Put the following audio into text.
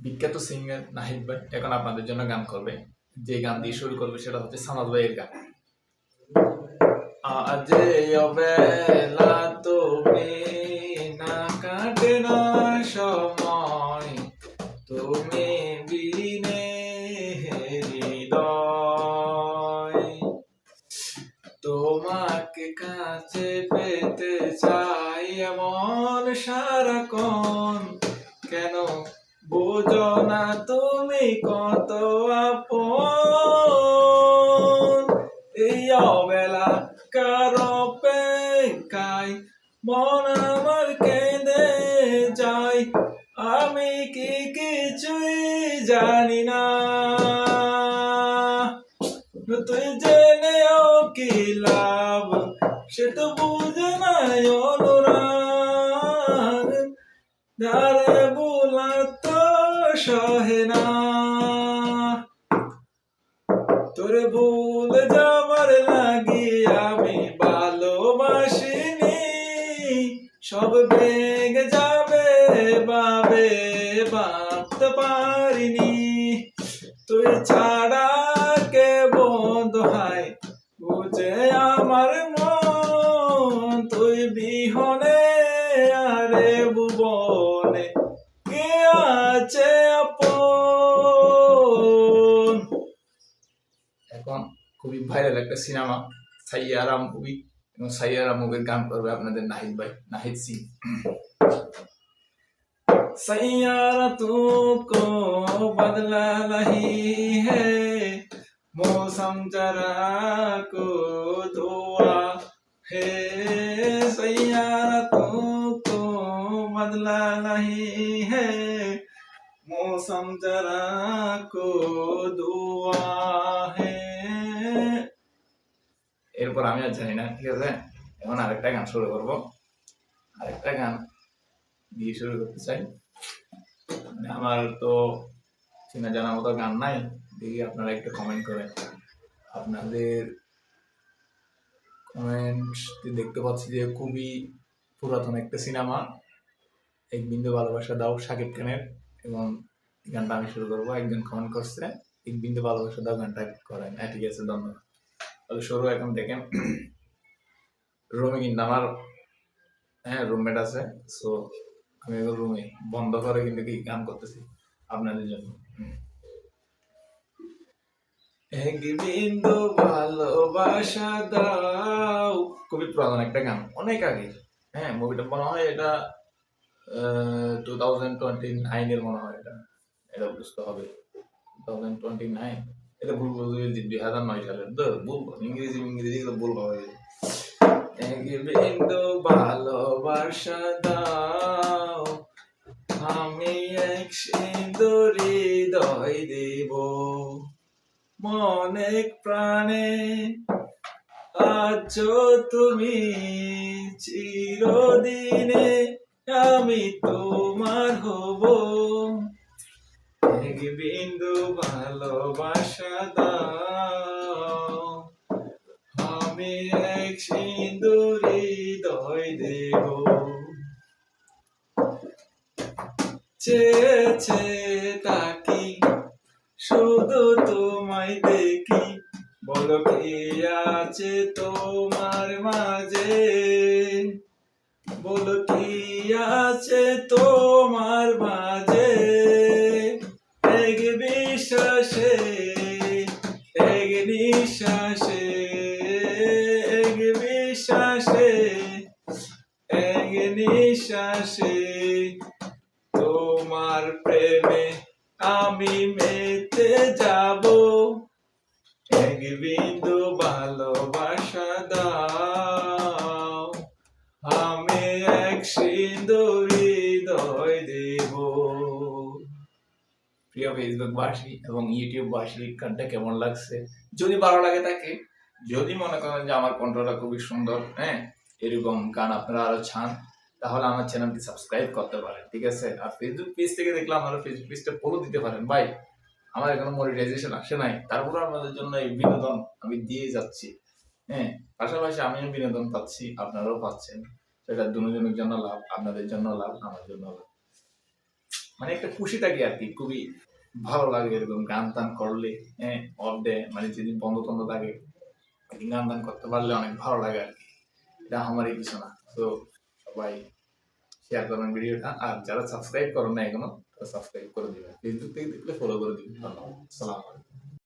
বিখ্যাত সিঙ্গার নাহিদ ভাই এখন আপনাদের জন্য গান করবে। যে গান দিয়ে শুরু করবে সেটা হচ্ছে সানাদ ভাইয়ের গান। আজ অবেলা তুমি না কাটে না সময়, তুমি বিনে হৃদয়, তোমাকে কাছে পেতে চাই এমন সারাক্ষণ, কেন বুঝো না তুমি কত আপন। এই অবেলা কারো অপেক্ষায় মন আমার কেঁদে যায়, আমি কি কিছুই জানি না। তুই জেনেও কি লাভ, সে তো বুঝে নাই অনুরাগ, যারে বলা তো সহে না। তোরে ভুলে যাবার লাগি আমি ভালোবাসিনি, সব ভেঙে যাবে ভাবে ভাবতে পারিনি। তুই ছাড়া কে বন্ধু হায় বুঝে আমার মন, তুই বিহনে আরে ভুবনে কে আছে আপন। এখন খুবই ভাইরাল একটা সিনেমা সাইয়ারা মুভি, এবং সাইয়ারা মুভির গান করবে আপনাদের নাহিদ ভাই, নাহিদ সিং। सैयारा तुमको बदला नहीं है, मौसम जरा को दुआ है। सैयारा तुमको बदला नहीं है, मौसम जरा को दुआ है। এরপর আমি আর জানি না, ঠিক আছে। এখন আরেকটা গান শুরু করবো, আরেকটা গান দিয়ে শুরু করতে চাই। আমার তো চেনা জানার মতো গান নাই, দেখি আপনারা একটু কমেন্ট করেন। আপনাদের কমেন্ট দেখতে পাচ্ছি যে খুবই পুরাতন একটা সিনেমা, এক বিন্দু ভালোবাসা দাও শাকিব খানের, এবং এই গানটা আমি শুরু করবো। একজন কমেন্ট করছে এক বিন্দু ভালোবাসা দাও গানটা করেন। হ্যাঁ ঠিক আছে, ধন্যবাদ। তাহলে শুরু এখন দেখেন। রুমে কিন্তু আমার রুমমেট আছে, সো আমি এখন রুমে বন্ধ করে কিন্তু কি গান করতেছি আপনাদের জন্য। এক বিন্দু ভালোবাসা দাও, খুবই পুরাতন একটা গান, অনেক আগে। মুভিটা মনে হয় এটা 2029 এর মনে হয়, এটা এটা বুঝতে হবে 2029। এটা ভুল বলতে 2009 সালের, তো ভুল ইংরেজি ইংরেজি ভুল হবে। এক বিন্দু ভালোবাসা দাও, আমি এক সিঁদুর হৃদয় দেব, মনে প্রাণে আছো তুমি চিরদিনে, আমি তোমার হব। এক বিন্দু ভালোবাসা দাও, আমি এক সিঁদুর হৃদয় দেব। চেয়ে চেয়ে তাকি শুধু তোমায় দেখি, বলো কি আছে তোমার মাঝে, বলো কি আছে তোমার মাঝে। এক বিশ্বাসে এক নিঃশ্বাসে, এক বিশ্বাসে এক নিঃশ্বাসে, তোমার প্রেমে আমি মেতে যাব। এক বিন্দু ভালোবাসা দাও, আমি এক সিঁদুর হৃদয় দেব। প্রিয় ফেসবুক বাসী এবং ইউটিউব বাসী, গানটা কেমন লাগছে? যদি ভালো লাগে থাকে, যদি মনে করেন যে আমার কণ্ঠটা খুবই সুন্দর, এরকম গান আপনারা আরো চান, তাহলে আমার চ্যানেলটি সাবস্ক্রাইব করতে পারেন, ঠিক আছে। আর ফেসবুক পেজ থেকে দেখলে আপনারা ফেসবুক পেজটা ফলো দিতে পারেন। ভাই আমার এখনো মনিটাইজেশন আসে নাই, তারপরে আপনাদের জন্য এই বিনোদন আমি দিয়ে যাচ্ছি। পাশাপাশি আমিও বিনোদন পাচ্ছি, আপনারাও পাচ্ছেন, সেটা দুজনের জন্য লাভ, আপনাদের জন্য লাভ, আমার জন্য লাভ। মানে একটা খুশি থাকি আর কি, খুবই ভালো লাগে এরকম গান টান করলে। হ্যাঁ, অফ ডে মানে যেদিন বন্ধ টন্ধ থাকে ওইদিন গান টান করতে পারলে অনেক ভালো লাগে আর কি। এটা আমারই কিছু না। তো সবাই শেয়ার করবেন ভিডিওটা, আর যারা সাবস্ক্রাইব করেন না এখনো তারা সাবস্ক্রাইব করে দিবেন, ফেসবুক থেকে দেখলে ফলো করে দিবেন। ধন্যবাদ, আসসালামু আলাইকুম।